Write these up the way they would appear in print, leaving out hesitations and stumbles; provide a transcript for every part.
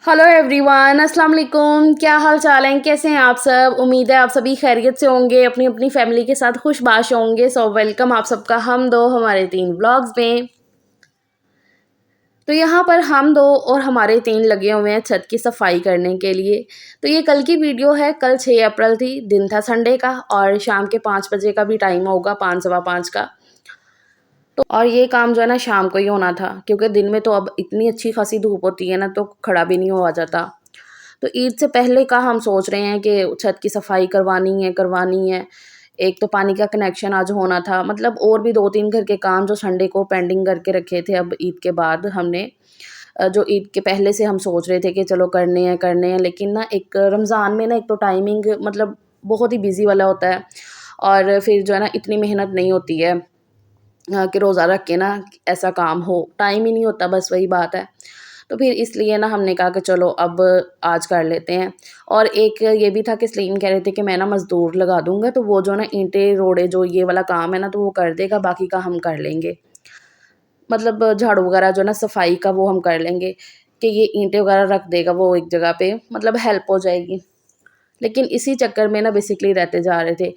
Hello everyone, अस्सलाम वालेकुम। क्या हाल चाल हैं? कैसे हैं आप सब? उम्मीद है आप सभी खैरियत से होंगे, अपनी अपनी फैमिली के साथ खुशबाश होंगे। सो वेलकम आप सबका हम दो हमारे 3 व्लॉग्स में। तो यहाँ पर हम दो और हमारे 3 लगे हुए हैं छत की सफाई करने के लिए। तो ये कल की वीडियो है। कल 6 अप्रैल थी, दिन था संडे का और शाम के 5 बजे का भी टाइम होगा, 5 सवा 5 का। तो और ये काम जो है ना शाम को ही होना था, क्योंकि दिन में तो अब इतनी अच्छी खासी धूप होती है ना, तो खड़ा भी नहीं हुआ जाता। तो ईद से पहले का हम सोच रहे हैं कि छत की सफाई करवानी है। एक तो पानी का कनेक्शन आज होना था, मतलब और भी 2-3 घर के काम जो संडे को पेंडिंग करके रखे थे, अब ईद के बाद हमने जो ईद के पहले से हम सोच रहे थे कि चलो करने हैं, लेकिन ना एक रमज़ान में ना एक तो टाइमिंग मतलब बहुत ही बिज़ी वाला होता है, और फिर जो है ना इतनी मेहनत नहीं होती है कि रोज़ा रख के ना ऐसा काम हो, टाइम ही नहीं होता, बस वही बात है। तो फिर इसलिए ना हमने कहा कि चलो अब आज कर लेते हैं। और एक ये भी था कि सलीम कह रहे थे कि मैं ना मज़दूर लगा दूँगा, तो वो जो ना ईंटें रोड़े जो ये वाला काम है ना, तो वो कर देगा, बाकी का हम कर लेंगे। मतलब झाड़ू वगैरह जो है ना सफाई का वो हम कर लेंगे, कि ये ईंटें वगैरह रख देगा वो एक जगह पे, मतलब हेल्प हो जाएगी। लेकिन इसी चक्कर में ना बेसिकली रहते जा रहे थे।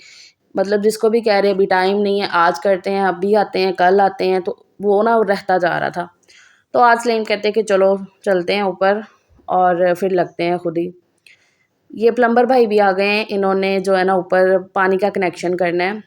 मतलब जिसको भी कह रहे अभी टाइम नहीं है, आज करते हैं, अभी आते हैं, कल आते हैं, तो वो ना रहता जा रहा था। तो आज सलीम कहते हैं कि चलो चलते हैं ऊपर और फिर लगते हैं खुद ही। ये प्लम्बर भाई भी आ गए हैं, इन्होंने जो है ना ऊपर पानी का कनेक्शन करना है।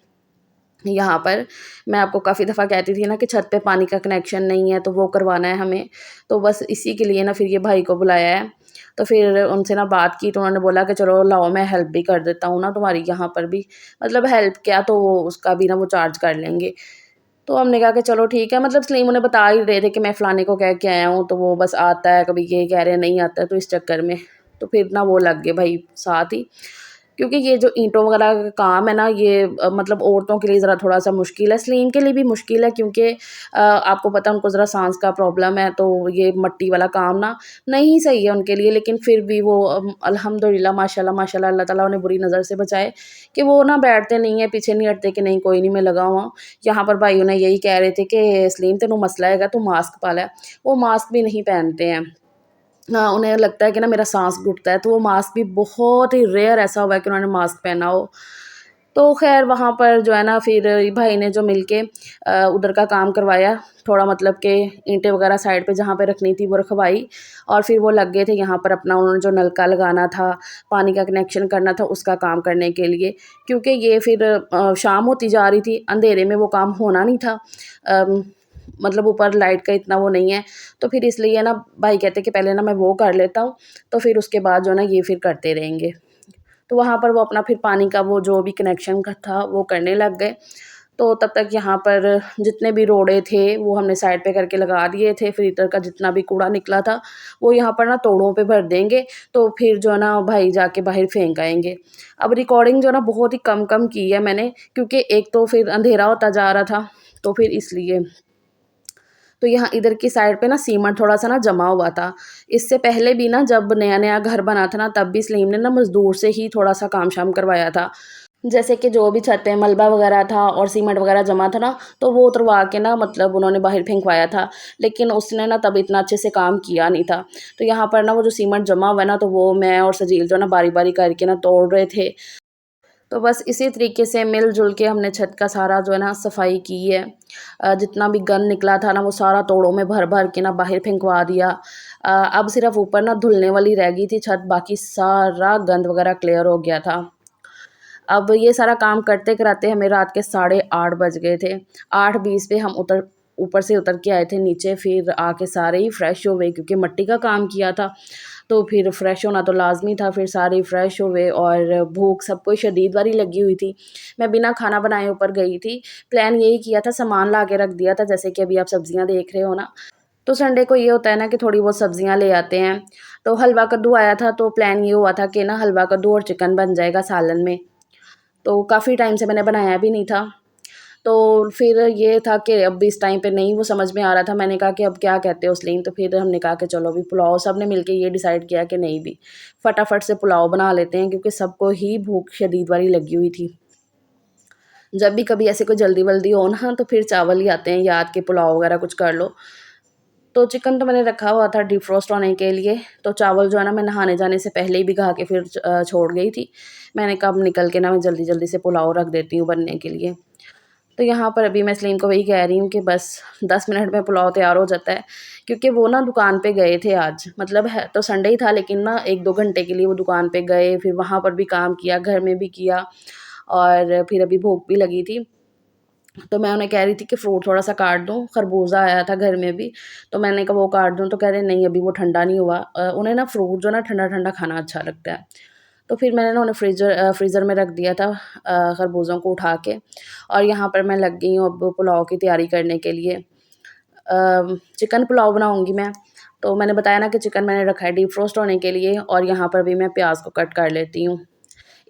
यहाँ पर मैं आपको काफ़ी दफ़ा कहती थी ना कि छत पे पानी का कनेक्शन नहीं है, तो वो करवाना है हमें। तो बस इसी के लिए ना फिर ये भाई को बुलाया है। तो फिर उनसे ना बात की, तो उन्होंने बोला कि चलो लाओ मैं हेल्प भी कर देता हूँ ना तुम्हारी यहाँ पर भी। मतलब हेल्प क्या, तो वो उसका भी ना वो चार्ज कर लेंगे। तो हमने कहा कि चलो ठीक है, मतलब सलीम उन्हें बता ही रहे थे कि मैं फ़लाने को कह के आया हूँ, तो वो बस आता है, कभी ये कह रहे हैं नहीं आता है, तो इस चक्कर में तो फिर ना वो लग गए भाई साथ ही। क्योंकि ये जो ईंटों वगैरह का काम है ना, ये मतलब औरतों के लिए ज़रा थोड़ा-सा मुश्किल है, सलीम के लिए भी मुश्किल है, क्योंकि आपको पता है उनको ज़रा साँस का प्रॉब्लम है, तो ये मट्टी वाला काम ना नहीं सही है उनके लिए। लेकिन फिर भी वो अल्हम्दुलिल्लाह माशाल्लाह माशाल्लाह अल्लाह ताला उन्हें बुरी नज़र से बचाए, कि वो ना बैठते नहीं हैं, पीछे नहीं हटते कि नहीं कोई नहीं मैं लगा हुआ हूँ। यहाँ पर भाई उन्हें यही कह रहे थे कि सलीम तेनू मसला हैगा, तू मास्क पा लै। वो मास्क भी नहीं पहनते हैं। हाँ, उन्हें लगता है कि ना मेरा साँस घुटता है, तो वो मास्क भी बहुत ही रेयर ऐसा हुआ है कि उन्होंने मास्क पहना हो। तो ख़ैर वहाँ पर जो है ना फिर भाई ने जो मिलके उधर का काम करवाया, थोड़ा मतलब कि ईंटें वग़ैरह साइड पे जहाँ पे रखनी थी वो रखवाई, और फिर वो लग गए थे यहाँ पर अपना उन्होंने जो नलका लगाना था, पानी का कनेक्शन करना था, उसका काम करने के लिए। क्योंकि ये फिर शाम होती जा रही थी, अंधेरे में वो काम होना नहीं था। अम, मतलब ऊपर लाइट का इतना वो नहीं है, तो फिर इसलिए ना भाई कहते कि पहले ना मैं वो कर लेता हूँ, तो फिर उसके बाद जो है ना ये फिर करते रहेंगे। तो वहाँ पर वो अपना फिर पानी का वो जो भी कनेक्शन का था वो करने लग गए। तो तब तक यहाँ पर जितने भी रोड़े थे वो हमने साइड पे करके लगा दिए थे, फिर इधर का जितना भी कूड़ा निकला था वो यहाँ पर ना तोड़ों पे भर देंगे, तो फिर जो है ना भाई जाके बाहर फेंक आएँगे। अब रिकॉर्डिंग जो है ना बहुत ही कम-कम की है मैंने, क्योंकि एक तो फिर अंधेरा होता जा रहा था, तो फिर इसलिए। तो यहाँ इधर की साइड पे ना सीमेंट थोड़ा-सा ना जमा हुआ था। इससे पहले भी ना जब नया-नया घर बना था ना, तब भी सलीम ने ना मज़दूर से ही थोड़ा-सा काम-शाम करवाया था। जैसे कि जो भी छत पे मलबा वगैरह था और सीमेंट वगैरह जमा था ना, तो वो उतरवा के ना मतलब उन्होंने बाहर फेंकवाया था। लेकिन उसने ना तब इतना अच्छे से काम किया नहीं था। तो यहाँ पर ना वो जो सीमेंट जमा हुआ है ना, तो वो मैं और सजील जो है ना बारी-बारी करके ना तोड़ रहे थे। तो बस इसी तरीके से मिल-जुल के हमने छत का सारा जो है ना सफाई की है। जितना भी गंद निकला था ना वो सारा तोड़ों में भर-भर के ना बाहर फेंकवा दिया। अब सिर्फ़ ऊपर ना धुलने वाली रह गई थी छत, बाकी सारा गंद वगैरह क्लियर हो गया था। अब ये सारा काम करते-कराते हमें रात के 8:30 बज गए थे। 8:20 पे हम ऊपर से उतर के आए थे नीचे, फिर आके सारे ही फ्रेश हो गए, क्योंकि मिट्टी का काम किया था, तो फिर फ्रेश होना तो लाज़मी था। फिर सारे फ्रेश हो गए और भूख सबको शदीद वाली लगी हुई थी। मैं बिना खाना बनाए ऊपर गई थी। प्लान यही किया था, सामान ला के रख दिया था, जैसे कि अभी आप सब्ज़ियाँ देख रहे हो ना। तो संडे को ये होता है ना कि थोड़ी बहुत सब्ज़ियाँ ले आते हैं। तो हलवा कद्दू आया था, तो प्लान ये हुआ था कि ना हलवा कद्दू और चिकन बन जाएगा सालन में। तो काफ़ी टाइम से मैंने बनाया भी नहीं था। तो फिर ये था कि अब इस टाइम पे नहीं वो समझ में आ रहा था। मैंने कहा कि अब क्या कहते हो सलीम? तो फिर हमने कहा कि चलो अभी पुलाव, सबने मिलके ये डिसाइड किया कि नहीं भी, फटाफट से पुलाव बना लेते हैं, क्योंकि सबको ही भूख शदीद वाली लगी हुई थी। जब भी कभी ऐसे कोई जल्दी-वल्दी हो ना, तो फिर चावल ही आते हैं याद, कि पुलाव वगैरह कुछ कर लो। तो चिकन तो मैंने रखा हुआ था डिफ्रॉस्ट होने के लिए। तो चावल जो है ना मैं नहाने जाने से पहले ही भिगा के फिर छोड़ गई थी। मैंने कहा अब निकल के ना मैं जल्दी-जल्दी से पुलाव रख देती हूँ बनने के लिए। तो यहाँ पर अभी मैं सलीम को वही कह रही हूँ कि बस 10 मिनट में पुलाव तैयार हो जाता है, क्योंकि वो ना दुकान पे गए थे आज, मतलब है तो संडे ही था लेकिन ना 1-2 घंटे के लिए वो दुकान पे गए, फिर वहाँ पर भी काम किया, घर में भी किया और फिर अभी भूख भी लगी थी। तो मैं उन्हें कह रही थी कि फ्रूट थोड़ा-सा काट दूँ, खरबूजा आया था घर में भी, तो मैंने कहा वो काट दूँ, तो कह रहे नहीं अभी वो ठंडा नहीं हुआ। उन्हें ना फ्रूट जो है ना ठंडा-ठंडा खाना अच्छा लगता है। तो फिर मैंने ना उन्हें फ्रीज़र में रख दिया था खरबूजों को उठा के, और यहाँ पर मैं लग गई हूँ अब पुलाव की तैयारी करने के लिए। चिकन पुलाव बनाऊँगी मैं, तो मैंने बताया ना कि चिकन मैंने रखा है डीप फ्रोस्ट होने के लिए, और यहाँ पर भी मैं प्याज़ को कट कर लेती हूँ।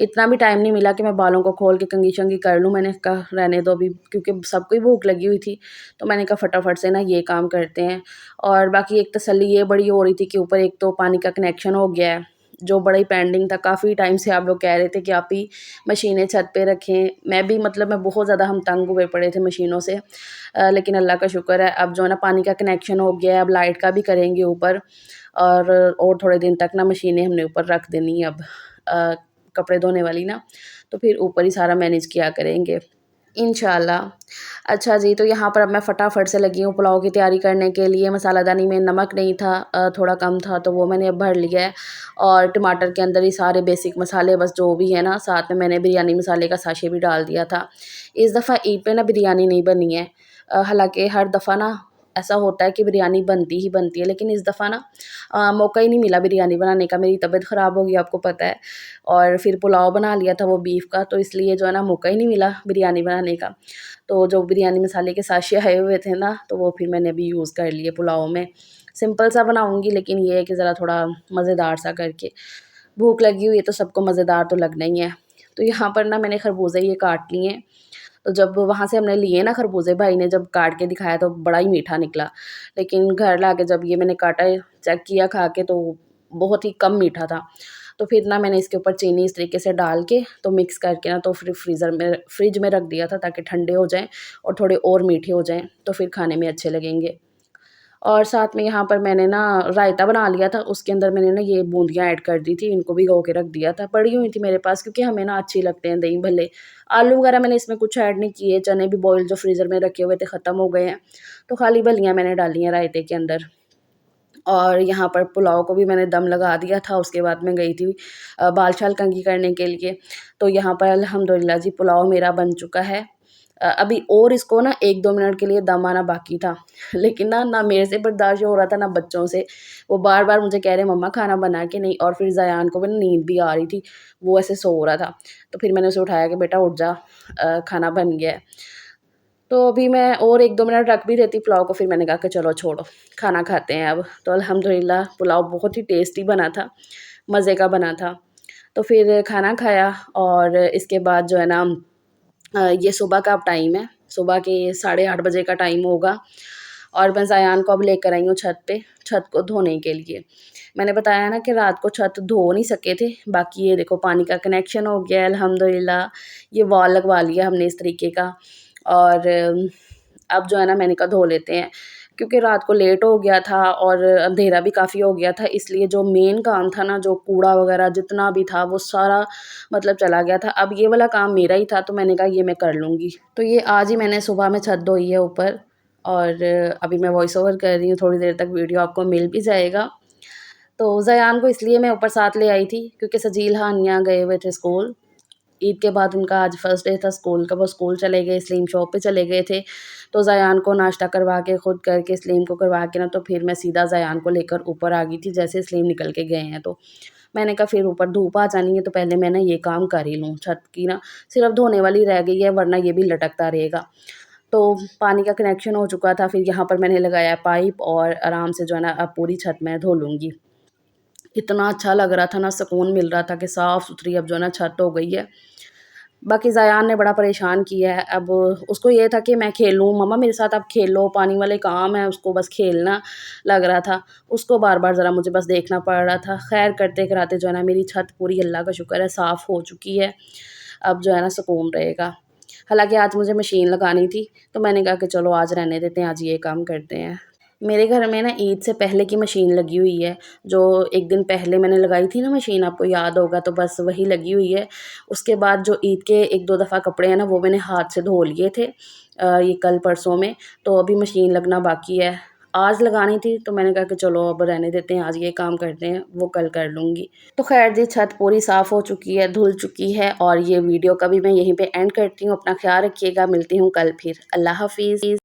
इतना भी टाइम नहीं मिला कि मैं बालों को खोल के कंघी-शंघी कर लूँ, मैंने कहा रहने दो अभी, क्योंकि सबको ही भूख लगी हुई थी, तो मैंने कहा फटाफट से ना ये काम करते हैं। और बाकी एक तसल्ली ये बड़ी हो रही थी कि ऊपर एक तो पानी का कनेक्शन हो गया है, जो बड़ा ही पेंडिंग था, काफ़ी टाइम से आप लोग कह रहे थे कि आप ही मशीनें छत पे रखें। मैं भी मतलब मैं बहुत ज़्यादा हम तंग हुए पड़े थे मशीनों से, लेकिन अल्लाह का शुक्र है अब जो है ना पानी का कनेक्शन हो गया है, अब लाइट का भी करेंगे ऊपर, और थोड़े दिन तक ना मशीनें हमने ऊपर रख देनी है अब, अ, कपड़े धोने वाली ना, तो फिर ऊपर ही सारा मैनेज किया करेंगे इंशाल्लाह। अच्छा जी, तो यहाँ पर अब मैं फटाफट से लगी हूँ पुलाव की तैयारी करने के लिए। मसालादानी में नमक नहीं था, थोड़ा कम था, तो वो मैंने अब भर लिया है, और टमाटर के अंदर ही सारे बेसिक मसाले बस जो भी है ना, साथ में मैंने बिरयानी मसाले का साशे भी डाल दिया था। इस दफ़ा ईद पे ना बिरयानी नहीं बनी है, हालाँकि हर दफ़ा ना ऐसा होता है कि बिरयानी बनती ही बनती है, लेकिन इस दफ़ा ना मौका ही नहीं मिला बिरयानी बनाने का। मेरी तबीयत ख़राब हो गई आपको पता है, और फिर पुलाव बना लिया था वो बीफ का, तो इसलिए जो है ना मौका ही नहीं मिला बिरयानी बनाने का। तो जो बिरयानी मसाले के साशे आए हुए थे ना, तो वो फिर मैंने अभी यूज़ कर लिए पुलाव में। सिंपल सा बनाऊँगी, लेकिन ये है कि ज़रा थोड़ा मज़ेदार सा करके। भूख लगी हुई है तो सबको मज़ेदार तो लगना ही है। तो यहाँ पर ना मैंने खरबूजे ये काट लिए हैं। तो जब वहाँ से हमने लिए ना खरबूजे, भाई ने जब काट के दिखाया तो बड़ा ही मीठा निकला। लेकिन घर लाके जब ये मैंने काटा, चेक किया खा के, तो बहुत ही कम मीठा था। तो फिर ना मैंने इसके ऊपर चीनी इस तरीके से डाल के तो मिक्स करके ना तो फिर फ्रिज में रख दिया था, ताकि ठंडे हो जाएँ और थोड़े और मीठे हो जाएँ, तो फिर खाने में अच्छे लगेंगे। और साथ में यहाँ पर मैंने ना रायता बना लिया था, उसके अंदर मैंने ना ये बूंदियाँ ऐड कर दी थी, इनको भिगो के रख दिया था, पड़ी हुई थी मेरे पास, क्योंकि हमें ना अच्छी लगते हैं दही भल्ले। आलू वगैरह मैंने इसमें कुछ ऐड नहीं किए, चने भी बॉयल जो फ्रीज़र में रखे हुए थे ख़त्म हो गए हैं, तो खाली बल्लियाँ मैंने डाली हैं रायते के अंदर। और यहाँ पर पुलाव को भी मैंने दम लगा दिया था, उसके बाद मैं गई थी बाल-शाल कंघी करने के लिए। तो यहाँ पर अल्हम्दुलिल्लाह जी पुलाव मेरा बन चुका है। अभी और इसको ना 1-2 मिनट के लिए दम आना बाकी था। लेकिन ना मेरे से बर्दाश्त हो रहा था, ना बच्चों से। वो बार-बार मुझे कह रहे मम्मा खाना बना के नहीं, और फिर ज़यान को भी ना नींद भी आ रही थी, वो ऐसे सो रहा था। तो फिर मैंने उसे उठाया कि बेटा उठ जा, खाना बन गया है। तो अभी मैं और 1-2 मिनट रख भी देती पुलाव को, फिर मैंने कहा कि चलो छोड़ो, खाना खाते हैं अब। तो अल्हम्दुलिल्लाह पुलाव बहुत ही टेस्टी बना था, मज़े का बना था। तो फिर खाना खाया, और इसके बाद जो है ना ये सुबह का अब टाइम है, सुबह के 8:30 बजे का टाइम होगा, और मैं ज़ायान को अब लेकर आई हूँ छत पे, छत को धोने के लिए। मैंने बताया ना कि रात को छत धो नहीं सके थे, बाकी ये देखो पानी का कनेक्शन हो गया है अल्हम्दुलिल्लाह। ये वॉल लगवा लिया हमने इस तरीके का, और अब जो है ना मैंने कहा धो लेते हैं, क्योंकि रात को लेट हो गया था और अंधेरा भी काफ़ी हो गया था, इसलिए जो मेन काम था ना, जो कूड़ा वगैरह जितना भी था वो सारा मतलब चला गया था। अब ये वाला काम मेरा ही था, तो मैंने कहा ये मैं कर लूँगी। तो ये आज ही मैंने सुबह में छत धोई है ऊपर, और अभी मैं वॉइस ओवर कर रही हूँ, थोड़ी देर तक वीडियो आपको मिल भी जाएगा। तो ज़यान को इसलिए मैं ऊपर साथ ले आई थी, क्योंकि सजील हानिया गए हुए थे स्कूल। ईद के बाद उनका आज फर्स्ट डे था स्कूल का, वो स्कूल चले गए, सलीम शॉप पे चले गए थे। तो ज़यान को नाश्ता करवा के, खुद करके, सलीम को करवा के ना, तो फिर मैं सीधा ज़यान को लेकर ऊपर आ गई थी, जैसे सलीम निकल के गए हैं तो। मैंने कहा फिर ऊपर धूप आ जानी है, तो पहले मैं ना ये काम कर ही लूँ, छत की ना सिर्फ़ धोने वाली रह गई है, वरना ये भी लटकता रहेगा। तो पानी का कनेक्शन हो चुका था, फिर यहाँ पर मैंने लगाया पाइप, और आराम से जो है ना अब पूरी छत मैं धो लूँगी। इतना अच्छा लग रहा था ना, सुकून मिल रहा था कि साफ़-सुथरी अब जो है ना छत हो गई है। बाकी ज़ायान ने बड़ा परेशान किया है, अब उसको ये था कि मैं खेलूँ, मम्मा मेरे साथ आप खेलो, पानी वाले काम है, उसको बस खेलना लग रहा था। उसको बार-बार ज़रा मुझे बस देखना पड़ रहा था। ख़ैर करते-कराते जो है ना मेरी छत पूरी अल्लाह का शुक्र है साफ़ हो चुकी है। अब जो है ना सुकून रहेगा। हालाँकि आज मुझे मशीन लगानी थी, तो मैंने कहा कि चलो आज रहने देते हैं, आज ये काम करते हैं। मेरे घर में ना ईद से पहले की मशीन लगी हुई है, जो एक दिन पहले मैंने लगाई थी ना मशीन, आपको याद होगा, तो बस वही लगी हुई है। उसके बाद जो ईद के 1-2 दफ़ा कपड़े हैं ना वो मैंने हाथ से धो लिए थे ये कल परसों में, तो अभी मशीन लगना बाकी है। आज लगानी थी तो मैंने कहा कि चलो अब रहने देते हैं, आज ये काम करते हैं, वो कल कर लूँगी। तो ख़ैर जी, छत पूरी साफ़ हो चुकी है, धुल चुकी है और ये वीडियो का भी मैं यहीं पे एंड करती हूँ। अपना ख़्याल रखिएगा, मिलती हूँ कल फिर। अल्लाह हाफ़िज़।